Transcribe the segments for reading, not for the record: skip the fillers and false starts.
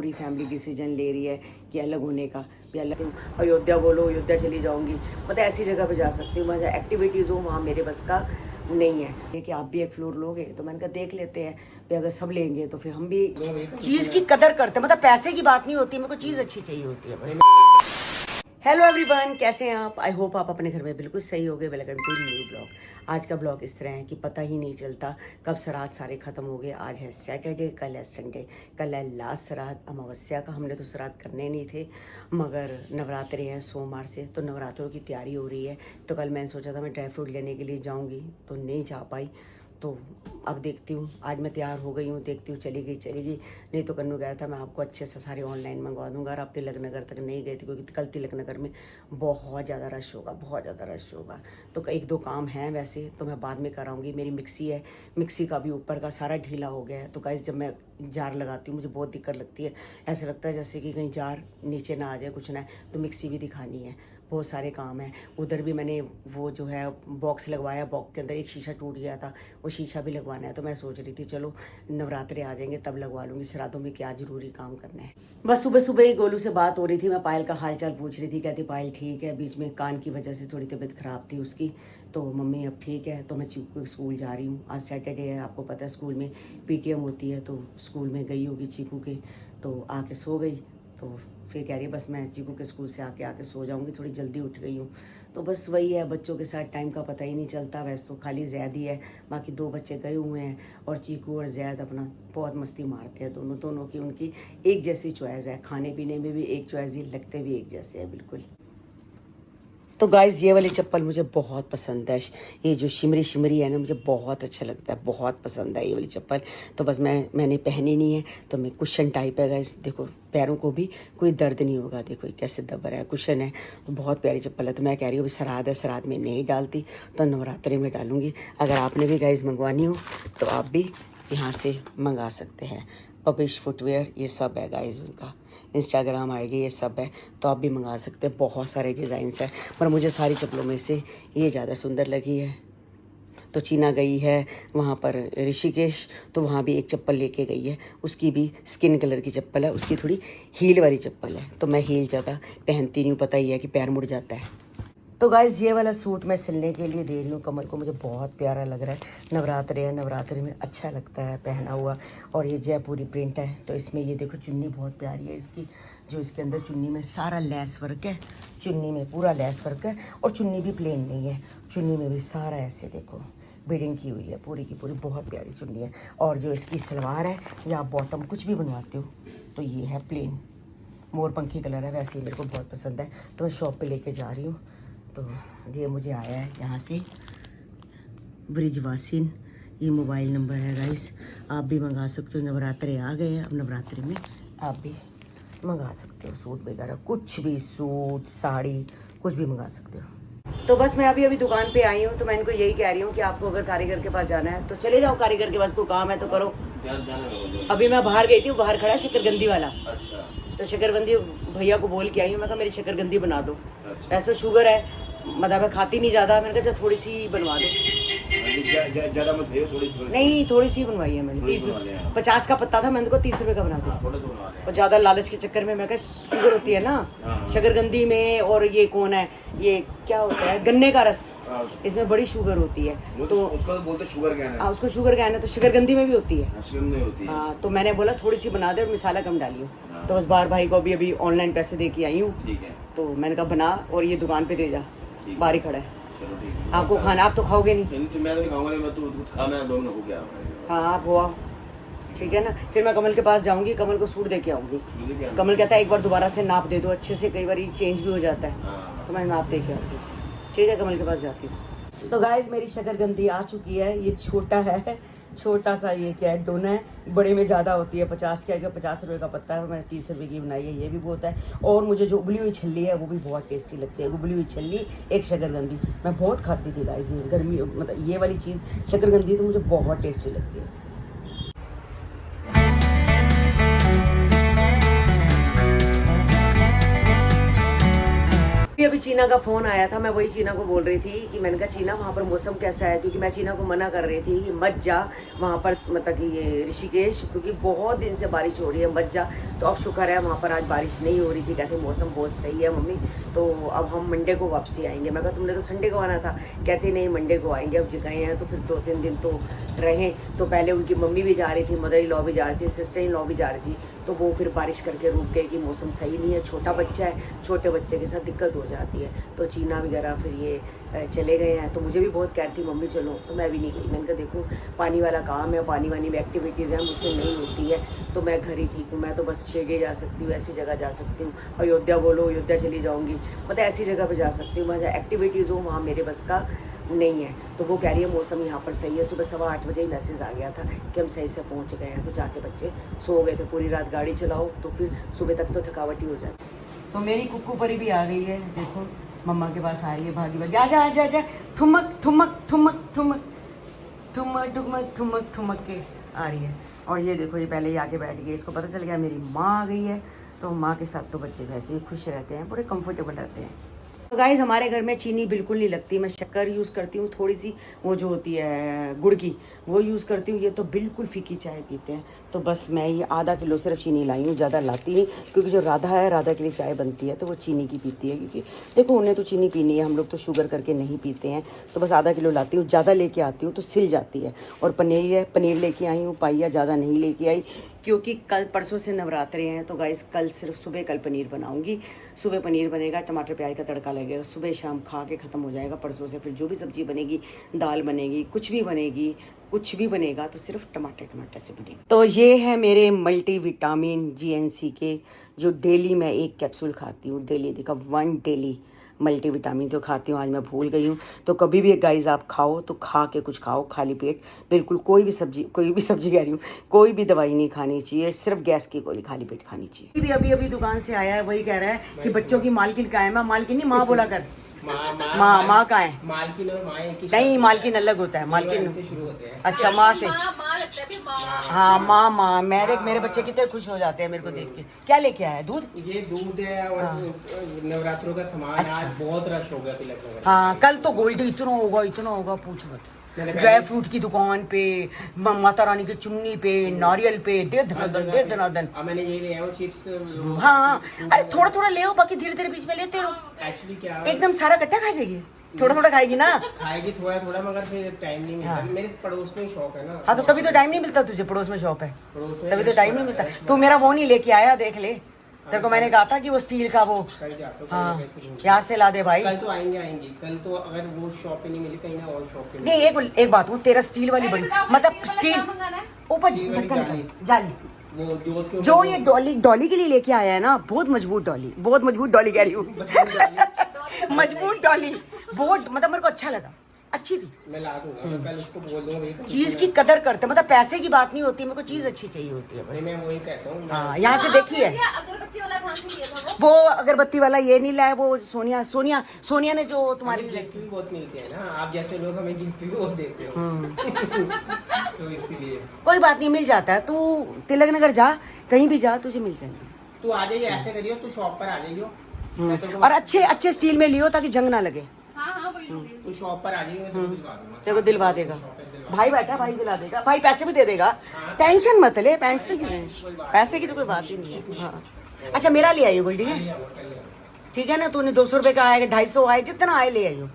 पूरी family decision ले रही है कि अलग होने का भी अलग। अयोध्या बोलो, अयोध्या चली जाऊंगी, मतलब ऐसी जगह पे जा सकती हूँ। मैं एक्टिविटीज़ हो वहाँ मेरे बस का नहीं है। ये कि आप भी एक फ्लोर लोगे तो मैंने कहा देख लेते हैं भी, अगर सब लेंगे तो फिर हम भी चीज़ की कदर करते हैं। मतलब पैसे की बात नहीं होती, मेरे को चीज़ अच्छी चाहिए होती है बस। हेलो एवरीवन, कैसे हैं आप? आई होप आप अपने घर में बिल्कुल सही हो गए। Welcome to new blog. आज का ब्लॉग इस तरह है कि पता ही नहीं चलता कब श्राद्ध सारे खत्म हो गए। आज है सैटरडे, कल है संडे, कल है लास्ट श्राद्ध अमावस्या का। हमने तो श्राद्ध करने नहीं थे, मगर नवरात्रे हैं सोमवार से, तो नवरात्रों की तैयारी हो रही है। तो कल मैंने सोचा था मैं ड्राई फ्रूट लेने के लिए जाऊँगी, तो नहीं जा पाई। तो अब देखती हूँ, आज मैं तैयार हो गई हूँ, देखती हूँ चली गई। नहीं तो कन्नू कह रहा था मैं आपको अच्छे से सारे ऑनलाइन मंगवा दूंगा। और अब तिलक नगर तक नहीं गई थी क्योंकि कल तिलक नगर में बहुत ज़्यादा रश होगा, बहुत ज़्यादा रश होगा। तो एक दो काम हैं वैसे तो मैं बाद में कराऊंगी। मेरी मिक्सी है, मिक्सी का भी ऊपर का सारा ढीला हो गया है। तो गाइस जब मैं जार लगाती हूँ मुझे बहुत दिक्कत लगती है। ऐसा लगता है जैसे कि कहीं जार नीचे ना आ जाए, कुछ ना। तो मिक्सी भी दिखानी है, बहुत सारे काम हैं। उधर भी मैंने वो जो है बॉक्स लगवाया, बॉक्स के अंदर एक शीशा टूट गया था, वो शीशा भी लगवाना है। तो मैं सोच रही थी चलो नवरात्रे आ जाएंगे तब लगवा लूँगी, श्राद्धों में क्या ज़रूरी काम करना है। बस सुबह सुबह ही गोलू से बात हो रही थी, मैं पायल का हाल चाल पूछ रही थी। कहती पायल ठीक है, बीच में कान की वजह से थोड़ी तबीयत ख़राब थी उसकी, तो मम्मी अब ठीक है। तो मैं चीकू के स्कूल जा रही हूँ, आज सैटरडे है, आपको पता है स्कूल में पीटीएम होती है। तो स्कूल में गई होगी चीकू के, तो आके सो गई। तो फिर कह रही है बस मैं चीकू के स्कूल से आके सो जाऊंगी, थोड़ी जल्दी उठ गई हूँ। तो बस वही है, बच्चों के साथ टाइम का पता ही नहीं चलता। वैसे तो खाली जैद ही है, बाकी दो बच्चे गए हुए हैं। और चीकू और जैद अपना बहुत मस्ती मारते हैं, दोनों की उनकी एक जैसी चॉइस है। खाने पीने में भी एक चॉइस ही, लगते भी एक जैसे है बिल्कुल। तो गाइज़ ये वाली चप्पल मुझे बहुत पसंद है। ये जो शिमरी शिमरी है ना, मुझे बहुत अच्छा लगता है, बहुत पसंद है ये वाली चप्पल। तो बस मैंने पहनी नहीं है, तो मैं कुशन टाइप है गाइज़। देखो पैरों को भी कोई दर्द नहीं होगा, देखो कैसे दब रहा है, कुशन है। तो बहुत प्यारी चप्पल है। तो मैं कह रही हूँ अभी श्राद्ध है, श्राद्ध में नहीं डालती तो नवरात्रि में डालूंगी। अगर आपने भी गाइज़ मंगवानी हो तो आप भी यहाँ से मंगा सकते हैं। पबिश फुटवेयर ये सब है गाइज़, उनका इंस्टाग्राम आईडी ये सब है, तो आप भी मंगा सकते हैं। बहुत सारे डिज़ाइंस हैं, पर मुझे सारी चप्पलों में से ये ज़्यादा सुंदर लगी है। तो चीना गई है वहाँ पर ऋषिकेश, तो वहाँ भी एक चप्पल लेके गई है, उसकी भी स्किन कलर की चप्पल है, उसकी थोड़ी हील वाली चप्पल है। तो मैं हील ज़्यादा पहनती नहीं हूँ, पता ही है कि पैर मुड़ जाता है। तो गाइज़ ये वाला सूट मैं सिलने के लिए दे रही हूँ कमल को, मुझे बहुत प्यारा लग रहा है। नवरात्रि है, नवरात्रि में अच्छा लगता है पहना हुआ। और ये जयपुरी प्रिंट है, तो इसमें ये देखो चुन्नी बहुत प्यारी है इसकी। जो इसके अंदर चुन्नी में सारा लेस वर्क है, चुन्नी में पूरा लेस वर्क है। और चुन्नी भी प्लेन नहीं है, चुन्नी में भी सारा ऐसे देखो बीडिंग की हुई है, पूरी की पूरी बहुत प्यारी चुन्नी है। और जो इसकी सलवार है या बॉटम कुछ भी बनवाते हो तो ये है प्लेन, मोरपंखी कलर है, वैसे ही मेरे को बहुत पसंद है। तो मैं शॉप पे लेके जा रही हूँ। तो ये मुझे आया है यहाँ से ब्रिजवासिन, ये मोबाइल नंबर है गाइस, आप भी मंगा सकते हो। नवरात्रे आ गए हैं, अब नवरात्रि में आप भी मंगा सकते हो सूट वगैरह, कुछ भी सूट साड़ी कुछ भी मंगा सकते हो। तो बस मैं अभी दुकान पे आई हूँ, तो मैं इनको यही कह रही हूँ कि आपको अगर कारीगर के पास जाना है तो चले जाओ, कारीगर के पास कोई काम है तो करो। अभी मैं बाहर गई थी, बाहर खड़ा शकरगंदी वाला। अच्छा। तो शकरगंदी भैया को बोल के आई हूँ, मैं कहा मेरी शकरगंदी बना दो। अच्छा। ऐसा शुगर है, मतलब मैं खाती नहीं ज़्यादा, मैंने कहा थोड़ी सी बनवा दो। ज़्यादा मत भेजो, थोड़ी नहीं थोड़ी सी बनवाई है मैंने, 50 का पत्ता था, मैंने को 30 रुपए का बना दिया। और ज़्यादा लालच के चक्कर में मैं कहा शुगर होती है ना शकरगंदी में। और ये कौन है, ये क्या होता है, गन्ने का रस, इसमें बड़ी शुगर होती है। तो उसको बोलते शुगर कैन है। उसको शुगर कैन है, तो शकरगंदी में भी होती है। हाँ, तो मैंने बोला थोड़ी सी बना दे और मसाला कम डालियो। तो बस बाहर भाई को अभी ऑनलाइन पैसे दे के आई हूँ, तो मैंने कहा बना और ये दुकान पे दे जा, बाहर ही खड़ा है। आपको खाना, आप तो खाओगे नहीं। मैं तो नहीं खाऊंगा, मैं तो खा, मैं दोनों हो गया। हाँ आप हुआ ठीक है ना। फिर मैं कमल के पास जाऊंगी, कमल को सूट दे के आऊंगी। कमल कहता है एक बार दोबारा से नाप दे दो अच्छे से, कई बार चेंज भी हो जाता है, तो मैं नाप दे के आऊंगी। ठीक है, कमल के पास जाती हूँ। तो गाइस मेरी शकरगंदी आ चुकी है, ये छोटा है, छोटा सा ये क्या है डोना है, बड़े में ज़्यादा होती है 50 का, 50 रुपये का पत्ता है, मैंने 30 रुपये की बनाई है, ये भी बहुत है। और मुझे जो उबली हुई छल्ली है वो भी बहुत टेस्टी लगती है, उबली हुई छल्ली एक शकरगंदी मैं बहुत खाती थी गाइस। ये गर्मी मतलब ये वाली चीज़ शकरगंदी तो मुझे बहुत टेस्टी लगती है। अभी चीना का फ़ोन आया था, मैं वही चीना को बोल रही थी कि मैंने कहा चीना वहाँ पर मौसम कैसा है, क्योंकि मैं चीना को मना कर रही थी कि मत जा वहाँ पर, मतलब कि ये ऋषिकेश, क्योंकि बहुत दिन से बारिश हो रही है, मत जा। तो अब शुक्र है वहाँ पर आज बारिश नहीं हो रही थी, कहते मौसम बहुत सही है मम्मी, तो अब हम मंडे को वापसी आएंगे। मैं कहा तुमने तो संडे को आना था, कहते नहीं मंडे को आएंगे। अब गए हैं तो फिर 2-3 दिन तो रहें। तो पहले उनकी मम्मी भी जा रही थी, मदर इन लॉ भी जा रही थी, सिस्टर इन लॉ भी जा रही थी, तो वो फिर बारिश करके रुक गए कि मौसम सही नहीं है, छोटा बच्चा है, छोटे बच्चे के साथ दिक्कत हो जाती है। तो चीना वगैरह फिर ये चले गए हैं। तो मुझे भी बहुत कह रही थी मम्मी चलो, तो मैं भी नहीं गई। मैंने कहा देखो पानी वाला काम है, पानी वानी में एक्टिविटीज़ हैं, मुझसे नहीं होती है, तो मैं घर ही ठीक हूँ। मैं तो बस शेगे जा सकती हूँ, ऐसी जगह जा सकती हूँ, अयोध्या बोलो अयोध्या चली जाऊँगी, मतलब ऐसी जगह पर जा सकती हूँ। वहाँ जहाँ एक्टिविटीज़ हो वहाँ मेरे बस का नहीं है। तो वो कह रही है मौसम यहाँ पर सही है। सुबह 8:15 बजे ही मैसेज आ गया था कि हम सही से पहुँच गए हैं। तो जाके बच्चे सो गए थे, पूरी रात गाड़ी चलाओ तो फिर सुबह तक तो थकावट ही हो जाती। तो मेरी कुक्कू परी भी आ गई है, देखो मम्मा के पास आ रही है, भागी भागी आजा आजा आजा, ठुमक ठुमक ठुमक ठुमक ठुमक ठुमक ठुमक ठुमक के आ रही है। और ये देखो ये पहले ही आके बैठ गई, इसको पता चल गया मेरी माँ आ गई है। तो माँ के साथ तो बच्चे वैसे ही खुश रहते हैं, बड़े कंफर्टेबल रहते हैं। तो गाइज़ हमारे घर में चीनी बिल्कुल नहीं लगती, मैं शक्कर यूज़ करती हूँ, थोड़ी सी वो जो होती है गुड़ की वो यूज़ करती हूँ। ये तो बिल्कुल फीकी चाय पीते हैं। तो बस मैं ये आधा किलो सिर्फ चीनी लाई हूँ, ज़्यादा लाती नहीं, क्योंकि जो राधा है, राधा के लिए चाय बनती है तो वो चीनी की पीती है, क्योंकि देखो उन्हें तो चीनी पीनी है, हम लोग तो शुगर करके नहीं पीते हैं। तो बस आधा किलो लाती हूँ, ज़्यादा लेके आती हूँ तो सिल जाती है। और पनीर है, पनीर लेके आई हूँ, पाइया ज़्यादा नहीं लेके आई, क्योंकि कल परसों से नवरात्रे हैं। तो गाइस कल सिर्फ सुबह कल पनीर बनाऊंगी, सुबह पनीर बनेगा, टमाटर प्याज का तड़का लगेगा, सुबह शाम खा के ख़त्म हो जाएगा। परसों से फिर जो भी सब्जी बनेगी, दाल बनेगी, कुछ भी बनेगी, कुछ भी बनेगा तो सिर्फ टमाटर से बनेगा। तो ये है मेरे मल्टीविटामिन GNC के, जो डेली मैं 1 कैप्सूल खाती हूँ, डेली देखा 1 डेली मल्टीविटामिन तो खाती हूँ। आज मैं भूल गई हूँ। तो कभी भी गाइस आप खाओ तो खा के कुछ खाओ, खाली पेट, बिल्कुल कोई भी सब्जी कह रही हूँ, कोई भी दवाई नहीं खानी चाहिए, सिर्फ गैस की गोली खाली पेट खानी चाहिए। अभी दुकान से आया है, वही कह रहा है कि बच्चों की मालकिन का है। मैं मालकिन नहीं, माँ बोला कर, माँ का है, मालकिन और माँ एक ही नहीं मालकिन अलग होता है, मालकिन से शुरू होते हैं। अच्छा माँ से, हाँ माँ। हाँ, मेरे बच्चे कितने खुश हो जाते हैं मेरे को देख के। क्या लेके आया है? दूध? ये दूध है और नवरात्रों का सामान। अच्छा। आज बहुत रश होगा तिलक नगर। हाँ कल तो गोल्ड इतना होगा पूछ मत। ड्राई फ्रूट की दुकान पे, माता रानी की चुन्नी पे, नारियल पे, दे धनाधन। अब मैंने ये ले आया चिप्स। हाँ अरे थोड़ा थोड़ा ले आओ, बाकी धीरे धीरे बीच में लेते रहो। एक्चुअली क्या एकदम सारा कट्टा खा जाएगी? थोड़ा थोड़ा खाएगी ना? खाएगी थोड़ा मगर फिर टाइम नहीं मिलता। हाँ। मेरे पड़ोस में शौक है ना। हाँ तो तभी तो टाइम नहीं मिलता तुझे, पड़ोस में शॉप है पड़ोस में तभी तो टाइम नहीं मिलता। तू मेरा वो नहीं लेके आया, देख ले, तेरे को मैंने कहा था कि वो स्टील का वो, कल जाता हूँ, हाँ पैसे दूंगा। यहाँ से ला दे भाई। कल तो आएंगे कल तो, अगर वो शॉप पे नहीं मिली कहीं ना और शॉप पे नहीं एक बात हूँ, तेरा स्टील वाली बड़ी, मतलब स्टील ऊपर स्टील वाली ढक्कन जाली, वो जोत के जो ये डॉली के लिए लेके आया है ना, बहुत मजबूत डॉली कह रही हूँ मजबूत डॉली, बहुत मतलब मेरे को अच्छा लगा, अच्छी थी। मैं ला दूंगा, मैं कल उसको बोल दूंगा भैया चीज की कदर करते, मतलब पैसे की बात नहीं होती, मेरे को चीज अच्छी चाहिए होती है बस। मैं वही कहता हूँ। हाँ यहाँ से देखिए, अगरबत्ती वाला कहाँ से लिया था वो अगरबत्ती वाला ये नहीं लाया, वो सोनिया ने जो तुम्हारी लाई गिफ्ट थी। भी बहुत मिलते हैं ना, आप जैसे लोग हमें गिफ्ट भी बहुत देते हो तो इसीलिए कोई बात नहीं, मिल जाता है। तू तिलक नगर जा, कहीं भी जा, तुझे मिल जाएंगे। तू आ जाइए, ऐसे करियो, तू शॉप पर आ जाइयो। मैं तेरे को- और अच्छे स्टील में लियो ताकि जंग ना लगे। हाँ वही लूंगी। तू शॉप पर आ जाइए, मैं तेरे को दिलवा दूंगा। तेरे को दिलवा देगा शॉप पर दिलवा- भाई, बैठा भाई दिला देगा, भाई पैसे भी दे देगा, टेंशन मत ले, पैसे की तो कोई बात ही नहीं है। हाँ अच्छा मेरा ले आइयो गोल्डी है, ठीक है ना? तूने 200 रुपए का आएगा, 250 आए, जितना आए ले आइयो।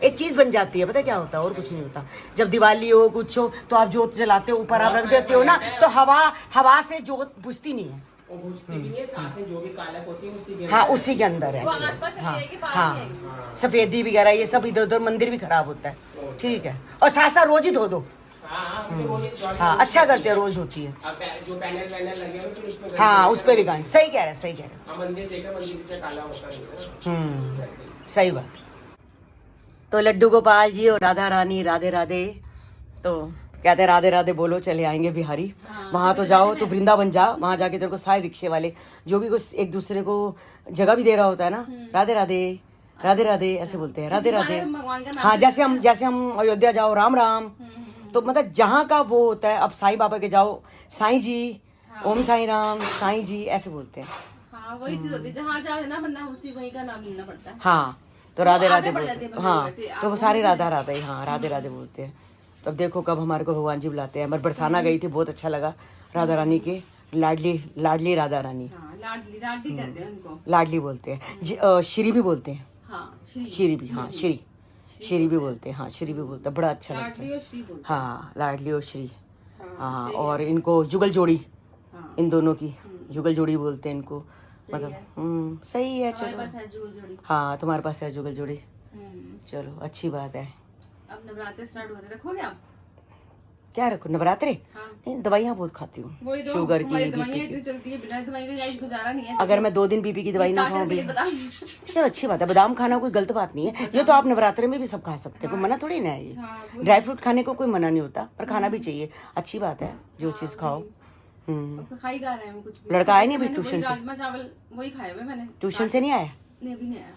एक चीज बन जाती है, पता है क्या होता है? और कुछ नहीं होता। जब दिवाली हो कुछ हो तो आप जोत जलाते हो, ऊपर आप रख देते हो ना, तो हवा से जोत बुझती नहीं है। वो घुसती भी नहीं है, साथ में जो भी कालक होती है उसी के हाँ अंदर- उसी के अंदर है। वो आसपास चली हाँ जाएगी, बाहर हाँ नहीं आएगी। सफेदी वगैरह ये सब इधर उधर, मंदिर भी खराब होता है, ठीक है। और साथ रोज ही धो दो। हाँ, हम तो वो- हाँ अच्छा करते हैं, रोज होती है। अब जो पैनल लगे हुए फिर उसमें हाँ उस पे भी गाने, सही कह रहे हैं। हाँ, मंदिर देखा, मंदिर पे काला होता नहीं है। ऐसे ही। सही बात। तो लड्डू गोपाल जी और राधा रानी राधे राधे, तो कहते हैं राधे राधे बोलो, चले आएंगे बिहारी। वहाँ तो जाओ, तो वृंदावन जा, वहाँ जाके तेरे को सारे रिक्शे वाले जो भी कुछ एक दूसरे को जगह भी दे रहा होता है ना, राधे राधे ऐसे बोलते हैं, राधे राधे। भगवान का नाम हाँ जैसे हम अयोध्या जाओ राम राम, तो मतलब जहाँ का वो होता है। अब साईं बाबा के जाओ, साईं जी, ओम साईं राम, साईं जी ऐसे बोलते हैं। हाँ वही चीज होती है, जहाँ जाओ ना बंदा उसी वही का नाम लेना पड़ता है। हाँ तो राधे आगे राधे बढ़ बोलते जाते हैं। हैं हाँ वैसे, तो वो सारे राधा राधा ही, हाँ राधे राधे बोलते हैं। तब देखो कब हमारे को भगवान जी बुलाते हैं। बरसाना गई थी, बहुत अच्छा लगा। राधा रानी के लाडली लाडली राधा रानी, हाँ, लाडली लाडली कहते हैं उनको। लाडली बोलते हैं। श्री भी बोलते हैं, हाँ, श्री भी, हाँ श्री भी बोलते हैं, हाँ श्री भी बोलते हैं, बड़ा अच्छा लगता लाडली है। और श्री बोलते हाँ लाडली और श्री, हैं। हाँ। और इनको जुगल जोड़ी, हाँ, इन दोनों की जुगल जोड़ी बोलते हैं इनको। मतलब है। सही है। हमारे चलो पास है जुगल जोड़ी। हाँ, तुम्हारे पास है जुगल जोड़ी, हम्म, चलो अच्छी बात है। अब नवरात्रे स्टार्ट हो रहे, रखोगे आप? क्या रखो, नवरात्रे? हाँ। नहीं, दवाइयाँ बहुत खाती हूँ, वही तो, शुगर की, हमारी बीपी दवाइयाँ की। इतनी चलती है, बिना दवाई के गाइस गुजारा नहीं है। अगर मैं 2 दिन बीपी की दवाई ना ताकत खाऊं के भी, लिए बताओ। चलो अच्छी बात है। बादाम खाना कोई गलत बात नहीं है, ये तो आप नवरात्रे में भी सब खा सकते हैं, कोई मना थोड़ी ना है ये। हाँ, वही। ड्राई फ्रूट खाने को कोई मना नहीं होता, पर खाना भी चाहिए, अच्छी बात है जो चीज़ खाओ। अब खा ही गा रहे हैं हम कुछ भी। लड़का आया नहीं अभी मैंने वही ट्यूशन से? राजमा चावल वही खाए हुए मैंने। ट्यूशन से नहीं आया? नहीं, अभी नहीं आया।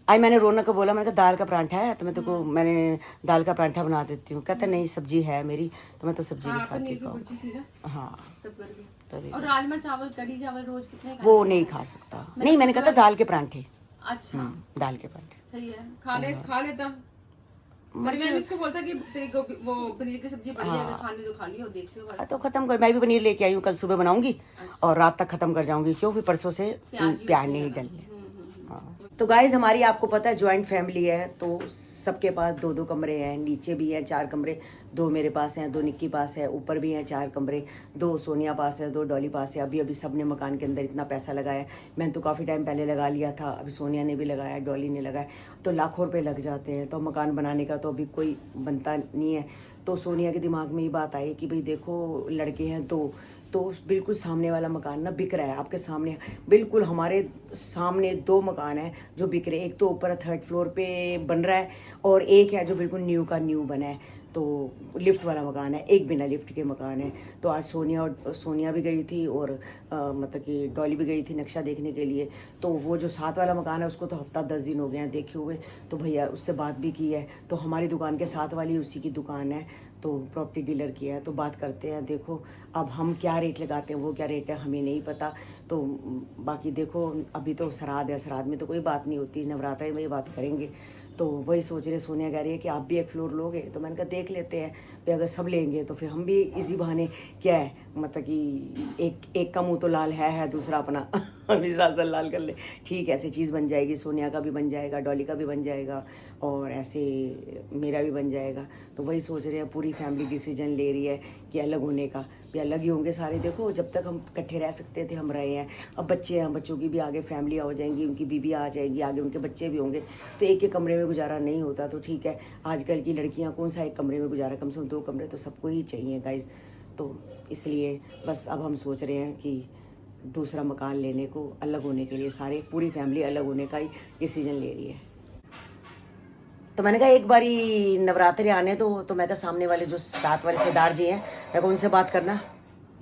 आज मैंने रोनक को बोला, मैंने कहा दाल का पराठा है तो मैं तो को मैंने दाल का पराठा बना देती हूँ। कहता नहीं सब्जी है मेरी, तो मैं तो सब्जी के हाँ, साथ ही पनीर की खाऊँ। भुर्जी थी ना, हाँ तब करके। तभी। और राजमा चावल, कढ़ी चावल रोज कितने खाए? वो नहीं खा सकता। नहीं, मैंने कहा था दाल के पराठे, अच्छा, दाल के पराठे। सही है, खा लेता। मैंने उसको बोलता कि तेरे को वो पनीर की सब्जी पड़ी है, अगर खानी तो खा लियो, देख लियो बस। तो खत्म कर, मैं भी पनीर लेके आई हूँ, कल सुबह बनाऊंगी और रात तक खत्म कर जाऊंगी, क्यों फिर परसों से प्याज नहीं डलने। हाँ। तो गाइज हमारी आपको पता है जॉइंट फैमिली है, तो सबके पास 2-2 कमरे हैं, नीचे भी हैं 4 कमरे, 2 मेरे पास हैं, 2 निक्की पास है, ऊपर भी हैं 4 कमरे, 2 सोनिया पास है, 2 डॉली पास है। अभी सबने मकान के अंदर इतना पैसा लगाया, मैंने तो काफ़ी टाइम पहले लगा लिया था, अभी सोनिया ने भी लगाया, डॉली ने लगाया, तो लाखों रुपए लग जाते हैं। तो मकान बनाने का तो अभी कोई बनता नहीं है। तो सोनिया के दिमाग में ये बात आई कि भाई देखो लड़के हैं 2, तो बिल्कुल सामने वाला मकान ना बिक रहा है, आपके सामने बिल्कुल हमारे सामने 2 मकान हैं जो बिक रहे हैं। एक तो ऊपर 3rd फ्लोर पे बन रहा है और एक है जो बिल्कुल न्यू का न्यू बना है, तो लिफ्ट वाला मकान है, एक बिना लिफ्ट के मकान है। तो आज सोनिया भी गई थी और मतलब कि डॉली भी गई थी नक्शा देखने के लिए। तो वो जो 7 वाला मकान है उसको तो हफ्ता 10 दिन हो गए हैं देखे हुए, तो भैया उससे बात भी की है। तो हमारी दुकान के 7 वाली उसी की दुकान है, तो प्रॉपर्टी डीलर की है, तो बात करते हैं। देखो अब हम क्या रेट लगाते हैं, वो क्या रेट है हमें नहीं पता। तो बाकी देखो अभी तो श्राद्ध है, श्राद्ध में तो कोई बात नहीं होती, नवरात्रि में ये बात करेंगे। तो वही सोच रहे, सोनिया कह रही है कि आप भी एक फ्लोर लोगे, तो मैंने कहा देख लेते हैं भाई, अगर सब लेंगे तो फिर हम भी इसी बहाने क्या है, मतलब कि एक का मुंह तो लाल है दूसरा अपना अभी साथ लाल कर ले, ठीक है, ऐसी चीज़ बन जाएगी। सोनिया का भी बन जाएगा, डॉली का भी बन जाएगा और ऐसे मेरा भी बन जाएगा। तो वही सोच रहे हैं, पूरी फैमिली डिसीजन ले रही है कि अलग होने का, भी अलग ही होंगे सारे। देखो जब तक हम इकट्ठे रह सकते थे हम रहे हैं, अब बच्चे हैं, बच्चों की भी आगे फैमिली हो जाएंगी, उनकी बीबी आ जाएगी, आगे उनके बच्चे भी होंगे, तो एक एक कमरे में गुजारा नहीं होता। तो ठीक है, आजकल की लड़कियां कौन सा एक कमरे में गुजारा, कम से कम 2 कमरे तो सबको ही चाहिए गाइज। तो इसलिए बस अब हम सोच रहे हैं कि दूसरा मकान लेने को, अलग होने के लिए, सारे पूरी फैमिली अलग होने का ही डिसीजन ले रही है। तो मैंने कहा एक बारी नवरात्रि आने तो मैं कहा सामने वाले जो 7 वाले सरदार जी हैं, मैं कहा उनसे बात करना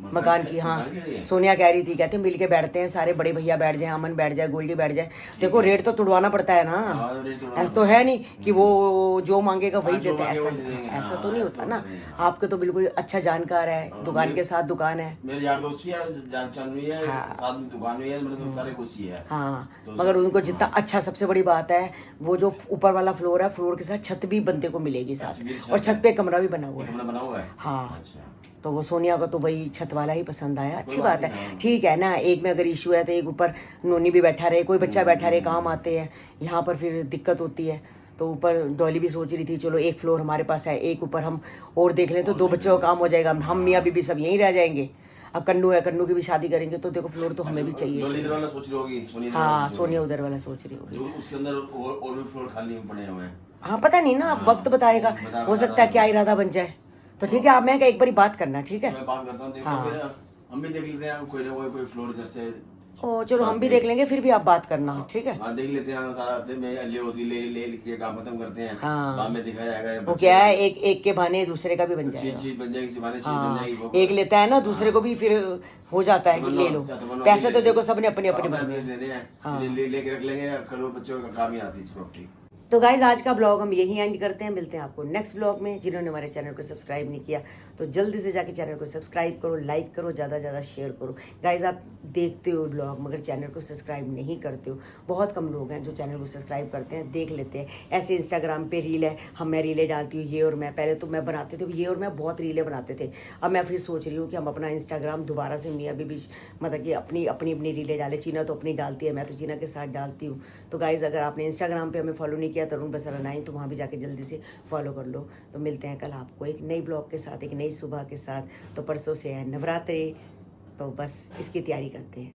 मकान की। हाँ, सोनिया कह रही थी, कहते मिल के बैठते हैं सारे, बड़े भैया बैठ जाए, अमन बैठ जाए, गोल्डी बैठ जाए। देखो रेट तो तुड़वाना पड़ता है ना, ऐसा तो है नहीं कि वो जो मांगेगा वही देते हैं, ऐसा तो नहीं होता ना। आपके तो बिल्कुल अच्छा जानकार है, दुकान के साथ दुकान है, मेरे यार दोस्त भी है, जान पहचान भी है, साथ में दुकान भी है, मतलब सारे कुछ ही है। हाँ, मगर उनको जितना अच्छा, सबसे बड़ी बात है वो जो ऊपर वाला फ्लोर है, फ्लोर के साथ छत भी बंदे को मिलेगी साथ, और छत पे कमरा भी बना हुआ है। हाँ, तो वो सोनिया को तो वही छत वाला ही पसंद आया, अच्छी बात है, ठीक है ना। एक में अगर इशू है तो एक ऊपर नोनी भी बैठा रहे, कोई बच्चा बैठा रहे, काम आते हैं, यहाँ पर फिर दिक्कत होती है। तो ऊपर डॉली भी सोच रही थी चलो एक फ्लोर हमारे पास है, एक ऊपर हम और देख लें तो 2 बच्चों का काम हो जाएगा, हम मियाँ बीबी सब यहीं रह जाएंगे। अब कन्नू है, कन्नू की भी शादी करेंगे तो देखो फ्लोर तो हमें भी चाहिए। हाँ, सोनिया उधर वाला सोच रही होगी, उसके अंदर और भी फ्लोर खाली पड़े हुए हैं। हाँ पता नहीं ना, अब वक्त बताएगा, हो सकता है क्या इरादा बन जाए। तो ठीक है, आप मैं एक बारी बात करना, ठीक है, मैं बात करता हूँ, देखो फिर हम भी देख लेते हैं, कोई ना कोई फ्लोर जैसे। ओ चलो हम भी देख लेंगे, फिर भी आप बात करना, ठीक है। हाँ देख लेते हैं, साथ में ले होती ले के काम खत्म करते हैं। हाँ, बाद में दिखाया जाएगा वो क्या है, एक के बहाने दूसरे का भी बन जाएगा, चीज बन जाएगी, बन हाँ, जाएगी। एक लेता है ना दूसरे को भी फिर हो जाता है कि ले लो, पैसे तो देखो सबने अपने अपने देने हैं, लेके रख लेंगे, कल वो बच्चों का काम ही आती है प्रॉपर्टी। तो गाइज आज का ब्लॉग हम यही एंड करते हैं, मिलते हैं आपको नेक्स्ट ब्लॉग में। जिन्होंने हमारे चैनल को सब्सक्राइब नहीं किया तो जल्दी से जाके चैनल को सब्सक्राइब करो, लाइक करो, ज़्यादा से ज़्यादा शेयर करो। गाइज आप देखते हो ब्लॉग मगर चैनल को सब्सक्राइब नहीं करते हो। बहुत कम लोग हैं जो चैनल को सब्सक्राइब करते हैं, देख लेते हैं। ऐसे इंस्टाग्राम पे रील है, मैं रीलें डालती हूँ ये और मैं, पहले तो मैं बनाते थे ये और मैं बहुत रीलें बनाते थे। अब मैं फिर सोच रही हूँ कि हम अपना इंस्टाग्राम दोबारा से मियाँ बीबी मतलब कि अपनी रीलें डालें। चीना तो अपनी डालती है, मैं तो चीना के साथ डालती हूँ। तो गाइज अगर आपने इंस्टाग्राम पे हमें फॉलो नहीं किया तरुण बसरा 9 तो वहाँ भी जाके जल्दी से फॉलो कर लो। तो मिलते हैं कल आपको एक नई ब्लॉग के साथ, एक नई सुबह के साथ। तो परसों से है नवरात्रि, तो बस इसकी तैयारी करते हैं।